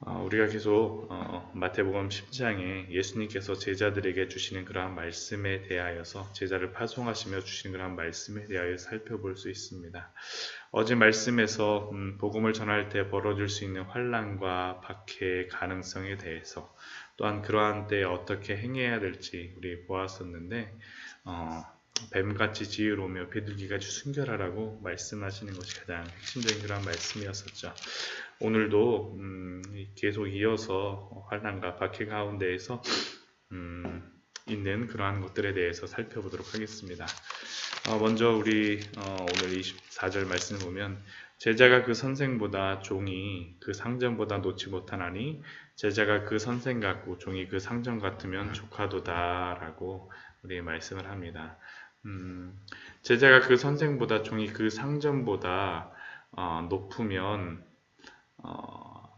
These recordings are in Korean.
우리가 계속 마태복음 10장에 예수님께서 제자들에게 주시는 그러한 말씀에 대하여서 제자를 파송하시며 주시는 그러한 말씀에 대하여 살펴볼 수 있습니다. 어제 말씀에서 복음을 전할 때 벌어질 수 있는 환난과 박해의 가능성에 대해서 또한 그러한 때에 어떻게 행해야 될지 우리 보았었는데 뱀같이 지혜로우며 비둘기같이 순결하라고 말씀하시는 것이 가장 핵심적인 그런 말씀이었었죠. 오늘도 계속 이어서 환난과 박해 가운데에서 있는 그러한 것들에 대해서 살펴보도록 하겠습니다. 먼저 우리 오늘 24절 말씀을 보면 제자가 그 선생보다 종이 그 상전보다 놓지 못하나니 제자가 그 선생 같고 종이 그 상전 같으면 조카도다 라고 우리 말씀을 합니다. 제자가 그 선생보다 종이 그 상전보다 높으면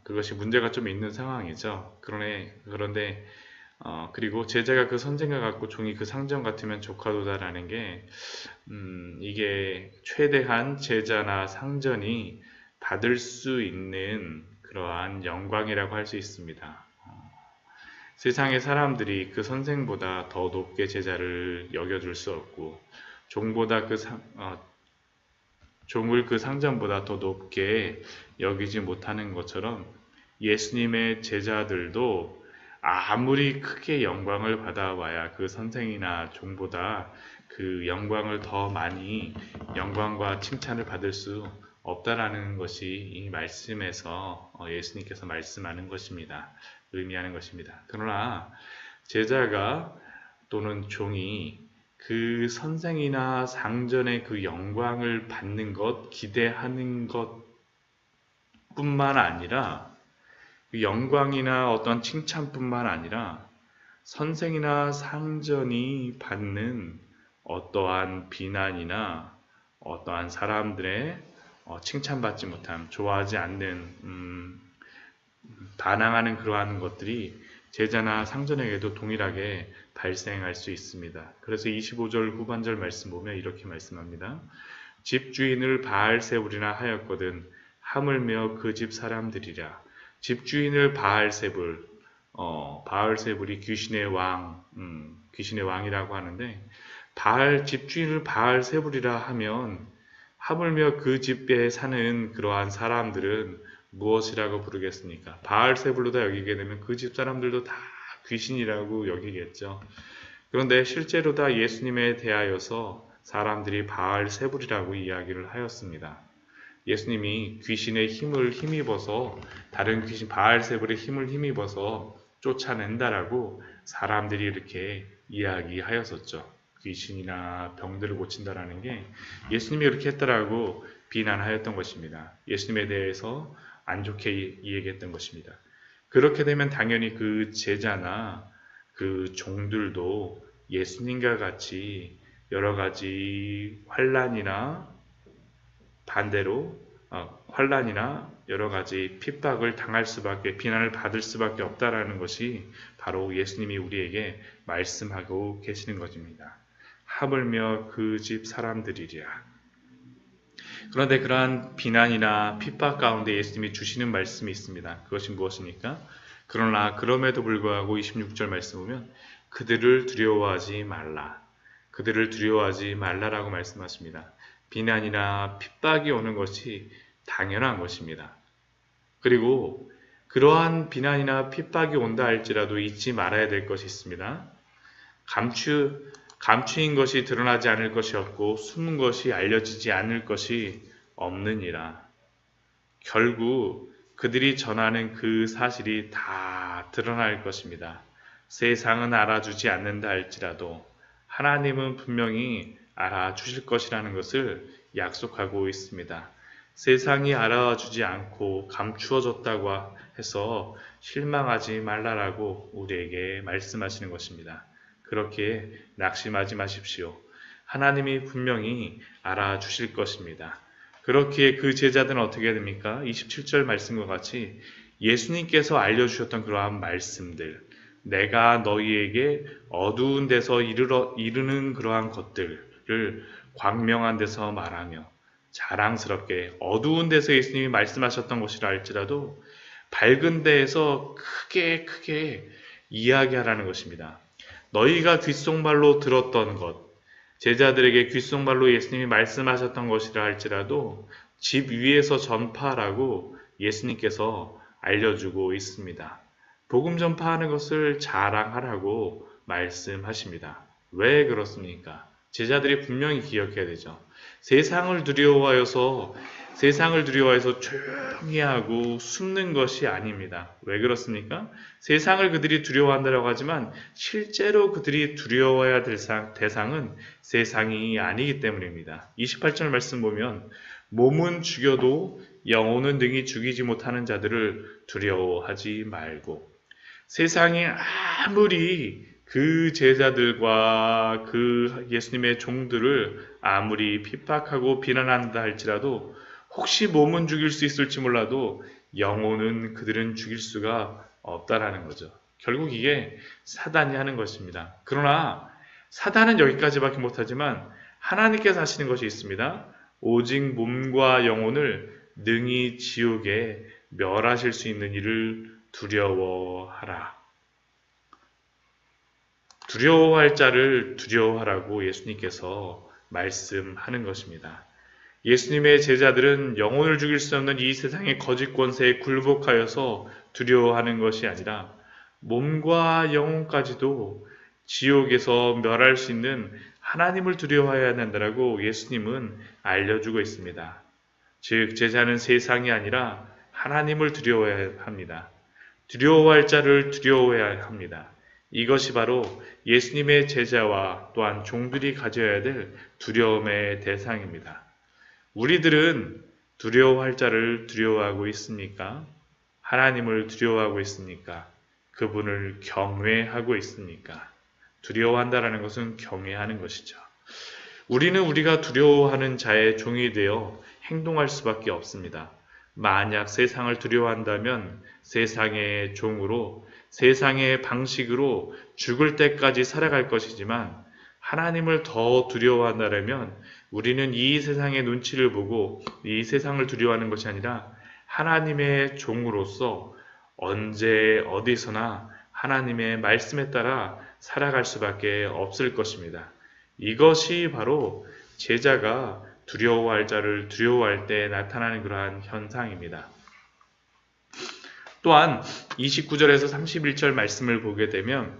그것이 문제가 좀 있는 상황이죠. 그런데 그리고 제자가 그 선생과 같고 종이 그 상전 같으면 조카도다라는 게 이게 최대한 제자나 상전이 받을 수 있는 그러한 영광이라고 할 수 있습니다. 세상의 사람들이 그 선생보다 더 높게 제자를 여겨줄 수 없고 종을 그 상전보다 더 높게 여기지 못하는 것처럼 예수님의 제자들도 아무리 크게 영광을 받아와야 그 선생이나 종보다 그 영광을 더 많이 영광과 칭찬을 받을 수 없다라는 것이 이 말씀에서 예수님께서 말씀하는 것입니다. 의미하는 것입니다. 그러나 제자가 또는 종이 그 선생이나 상전의 그 영광을 받는 것, 기대하는 것 뿐만 아니라 그 영광이나 어떤 칭찬뿐만 아니라 선생이나 상전이 받는 어떠한 비난이나 어떠한 사람들의 칭찬받지 못함, 좋아하지 않는 반항하는 그러한 것들이 제자나 상전에게도 동일하게 발생할 수 있습니다. 그래서 25절 후반절 말씀 보면 이렇게 말씀합니다. 집주인을 바알세불이나 하였거든 하물며 그 집 사람들이라. 집주인을 바알세불, 바알세불이 귀신의 왕이라고 하는데 집주인을 바알세불이라 하면 하물며 그 집에 사는 그러한 사람들은 무엇이라고 부르겠습니까? 바알세불로다 여기게 되면 그 집 사람들도 다 귀신이라고 여기겠죠. 그런데 실제로 다 예수님에 대하여서 사람들이 바알세불이라고 이야기를 하였습니다. 예수님이 귀신의 힘을 힘입어서 다른 귀신 바알세불의 힘을 힘입어서 쫓아낸다라고 사람들이 이렇게 이야기하였었죠. 귀신이나 병들을 고친다라는 게 예수님이 그렇게 했다라고 비난하였던 것입니다. 예수님에 대해서 안 좋게 이야기했던 것입니다. 그렇게 되면 당연히 그 제자나 그 종들도 예수님과 같이 여러 가지 환난이나 반대로 환난이나 여러 가지 핍박을 당할 수밖에 비난을 받을 수밖에 없다라는 것이 바로 예수님이 우리에게 말씀하고 계시는 것입니다. 하물며 그 집 사람들이랴. 그런데 그러한 비난이나 핍박 가운데 예수님이 주시는 말씀이 있습니다. 그것이 무엇입니까? 그러나 그럼에도 불구하고 26절 말씀 보면 그들을 두려워하지 말라. 그들을 두려워하지 말라라고 말씀하십니다. 비난이나 핍박이 오는 것이 당연한 것입니다. 그리고 그러한 비난이나 핍박이 온다 할지라도 잊지 말아야 될 것이 있습니다. 감추인 것이 드러나지 않을 것이 없고 숨은 것이 알려지지 않을 것이 없느니라. 결국 그들이 전하는 그 사실이 다 드러날 것입니다. 세상은 알아주지 않는다 할지라도 하나님은 분명히 알아주실 것이라는 것을 약속하고 있습니다. 세상이 알아주지 않고 감추어졌다고 해서 실망하지 말라라고 우리에게 말씀하시는 것입니다. 그렇게 낙심하지 마십시오. 하나님이 분명히 알아주실 것입니다. 그렇기에 그 제자들은 어떻게 됩니까? 27절 말씀과 같이 예수님께서 알려주셨던 그러한 말씀들, 내가 너희에게 어두운 데서 이르는 그러한 것들을 광명한 데서 말하며 자랑스럽게 어두운 데서 예수님이 말씀하셨던 것이라 할지라도 밝은 데에서 크게 이야기하라는 것입니다. 너희가 귓속말로 들었던 것, 제자들에게 귓속말로 예수님이 말씀하셨던 것이라 할지라도 집 위에서 전파하라고 예수님께서 알려주고 있습니다. 복음 전파하는 것을 자랑하라고 말씀하십니다. 왜 그렇습니까? 제자들이 분명히 기억해야 되죠. 세상을 두려워해서 조용히 하고 숨는 것이 아닙니다. 왜 그렇습니까? 세상을 그들이 두려워한다고 하지만 실제로 그들이 두려워해야 될 대상은 세상이 아니기 때문입니다. 28절 말씀 보면 몸은 죽여도 영혼은 능히 죽이지 못하는 자들을 두려워하지 말고, 세상이 아무리 그 제자들과 그 예수님의 종들을 아무리 핍박하고 비난한다 할지라도 혹시 몸은 죽일 수 있을지 몰라도 영혼은 그들은 죽일 수가 없다라는 거죠. 결국 이게 사단이 하는 것입니다. 그러나 사단은 여기까지밖에 못하지만 하나님께서 하시는 것이 있습니다. 오직 몸과 영혼을 능히 지옥에 멸하실 수 있는 일을 두려워하라. 두려워할 자를 두려워하라고 예수님께서 말씀하는 것입니다. 예수님의 제자들은 영혼을 죽일 수 없는 이 세상의 거짓 권세에 굴복하여서 두려워하는 것이 아니라 몸과 영혼까지도 지옥에서 멸할 수 있는 하나님을 두려워해야 된다고 예수님은 알려주고 있습니다. 즉 제자는 세상이 아니라 하나님을 두려워해야 합니다. 두려워할 자를 두려워해야 합니다. 이것이 바로 예수님의 제자와 또한 종들이 가져야 될 두려움의 대상입니다. 우리들은 두려워할 자를 두려워하고 있습니까? 하나님을 두려워하고 있습니까? 그분을 경외하고 있습니까? 두려워한다라는 것은 경외하는 것이죠. 우리는 우리가 두려워하는 자의 종이 되어 행동할 수밖에 없습니다. 만약 세상을 두려워한다면 세상의 종으로, 세상의 방식으로 죽을 때까지 살아갈 것이지만 하나님을 더 두려워한다면 우리는 이 세상의 눈치를 보고 이 세상을 두려워하는 것이 아니라 하나님의 종으로서 언제 어디서나 하나님의 말씀에 따라 살아갈 수밖에 없을 것입니다. 이것이 바로 제자가 두려워할 자를 두려워할 때 나타나는 그러한 현상입니다. 또한 29절에서 31절 말씀을 보게 되면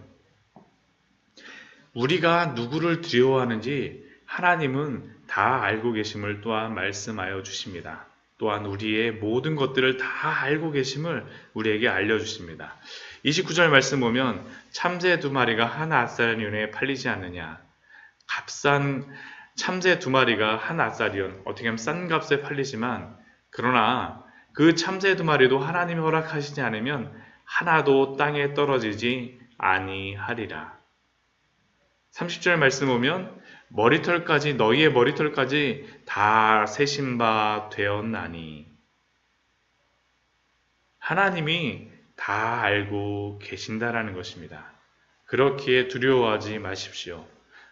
우리가 누구를 두려워하는지 하나님은 다 알고 계심을 또한 말씀하여 주십니다. 또한 우리의 모든 것들을 다 알고 계심을 우리에게 알려주십니다. 29절 말씀 보면 참새 2마리가 한 아사리온에 팔리지 않느냐. 값싼 참새 2마리가 한 아사리온, 어떻게 하면 싼 값에 팔리지만 그러나 그 참새 2마리도 하나님이 허락하시지 않으면 하나도 땅에 떨어지지 아니하리라. 30절 말씀 보면 머리털까지 너희의 머리털까지 다 세신 바 되었나니. 하나님이 다 알고 계신다라는 것입니다. 그렇기에 두려워하지 마십시오.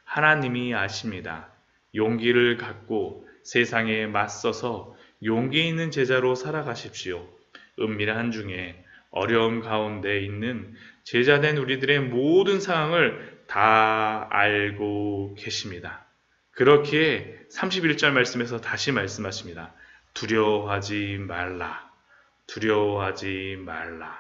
하나님이 아십니다. 용기를 갖고 세상에 맞서서 용기 있는 제자로 살아가십시오. 은밀한 중에 어려움 가운데 있는 제자된 우리들의 모든 상황을 다 알고 계십니다. 그렇기에 31절 말씀에서 다시 말씀하십니다. 두려워하지 말라. 두려워하지 말라.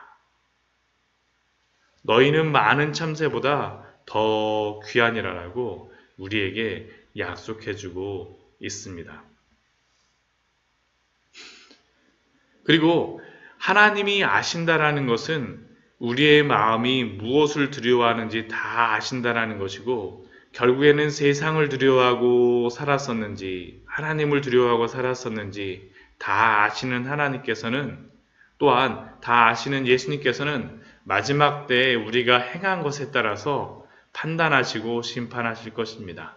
너희는 많은 참새보다 더 귀하니라라고 우리에게 약속해주고 있습니다. 그리고 하나님이 아신다라는 것은 우리의 마음이 무엇을 두려워하는지 다 아신다라는 것이고 결국에는 세상을 두려워하고 살았었는지 하나님을 두려워하고 살았었는지 다 아시는 하나님께서는 또한 다 아시는 예수님께서는 마지막 때에 우리가 행한 것에 따라서 판단하시고 심판하실 것입니다.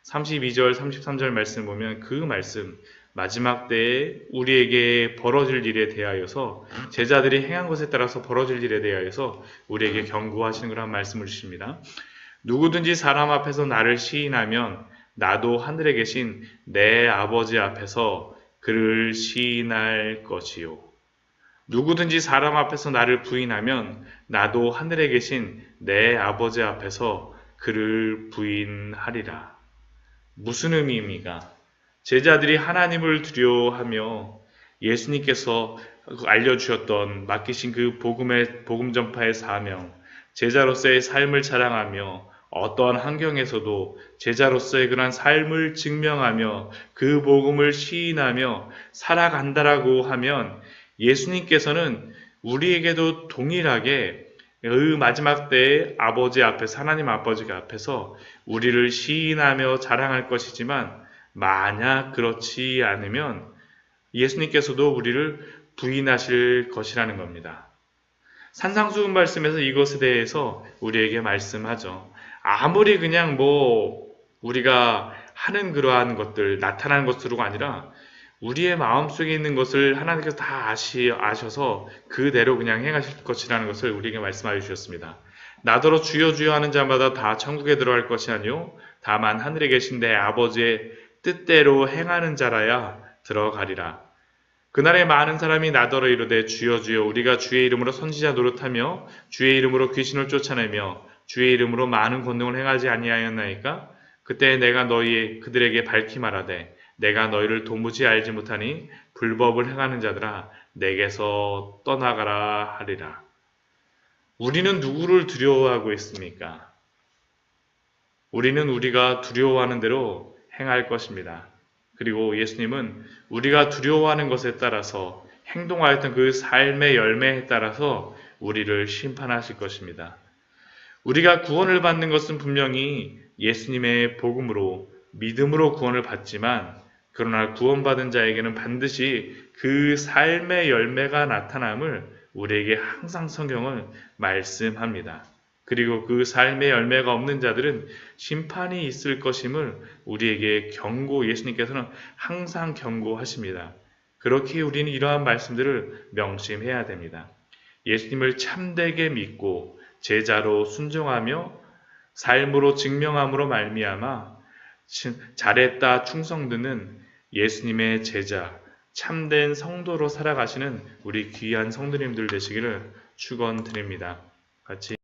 32절, 33절 말씀 보면 그 말씀 마지막 때에 우리에게 벌어질 일에 대하여서 제자들이 행한 것에 따라서 벌어질 일에 대하여서 우리에게 경고하시는 그런 말씀을 주십니다. 누구든지 사람 앞에서 나를 시인하면 나도 하늘에 계신 내 아버지 앞에서 그를 시인할 것이요. 누구든지 사람 앞에서 나를 부인하면 나도 하늘에 계신 내 아버지 앞에서 그를 부인하리라. 무슨 의미입니까? 제자들이 하나님을 두려워하며 예수님께서 알려주셨던 맡기신 그 복음 전파의 사명, 제자로서의 삶을 자랑하며 어떠한 환경에서도 제자로서의 그러한 삶을 증명하며 그 복음을 시인하며 살아간다라고 하면 예수님께서는 우리에게도 동일하게 그 마지막 때에 아버지 앞에서 하나님 아버지 앞에서 우리를 시인하며 자랑할 것이지만 만약 그렇지 않으면 예수님께서도 우리를 부인하실 것이라는 겁니다. 산상수훈 말씀에서 이것에 대해서 우리에게 말씀하죠. 아무리 그냥 우리가 하는 그러한 것들, 나타나는 것으로가 아니라 우리의 마음속에 있는 것을 하나님께서 다 아셔서 그대로 그냥 행하실 것이라는 것을 우리에게 말씀하여 주셨습니다. 나더러 주여 주여 하는 자마다 다 천국에 들어갈 것이 아니요 다만 하늘에 계신 내 아버지의 뜻대로 행하는 자라야 들어가리라. 그날에 많은 사람이 나더러 이르되 주여 주여 우리가 주의 이름으로 선지자 노릇하며 주의 이름으로 귀신을 쫓아내며 주의 이름으로 많은 권능을 행하지 아니하였나이까? 그때 내가 그들에게 밝히 말하되 내가 너희를 도무지 알지 못하니 불법을 행하는 자들아 내게서 떠나가라 하리라. 우리는 누구를 두려워하고 있습니까? 우리는 우리가 두려워하는 대로 행할 것입니다. 그리고 예수님은 우리가 두려워하는 것에 따라서 행동하였던 그 삶의 열매에 따라서 우리를 심판하실 것입니다. 우리가 구원을 받는 것은 분명히 예수님의 복음으로 믿음으로 구원을 받지만 그러나 구원받은 자에게는 반드시 그 삶의 열매가 나타남을 우리에게 항상 성경은 말씀합니다. 그리고 그 삶의 열매가 없는 자들은 심판이 있을 것임을 우리에게 예수님께서는 항상 경고하십니다. 그렇게 우리는 이러한 말씀들을 명심해야 됩니다. 예수님을 참되게 믿고 제자로 순종하며 삶으로 증명함으로 말미암아 잘했다 충성드는 예수님의 제자, 참된 성도로 살아가시는 우리 귀한 성도님들 되시기를 축원드립니다. 같이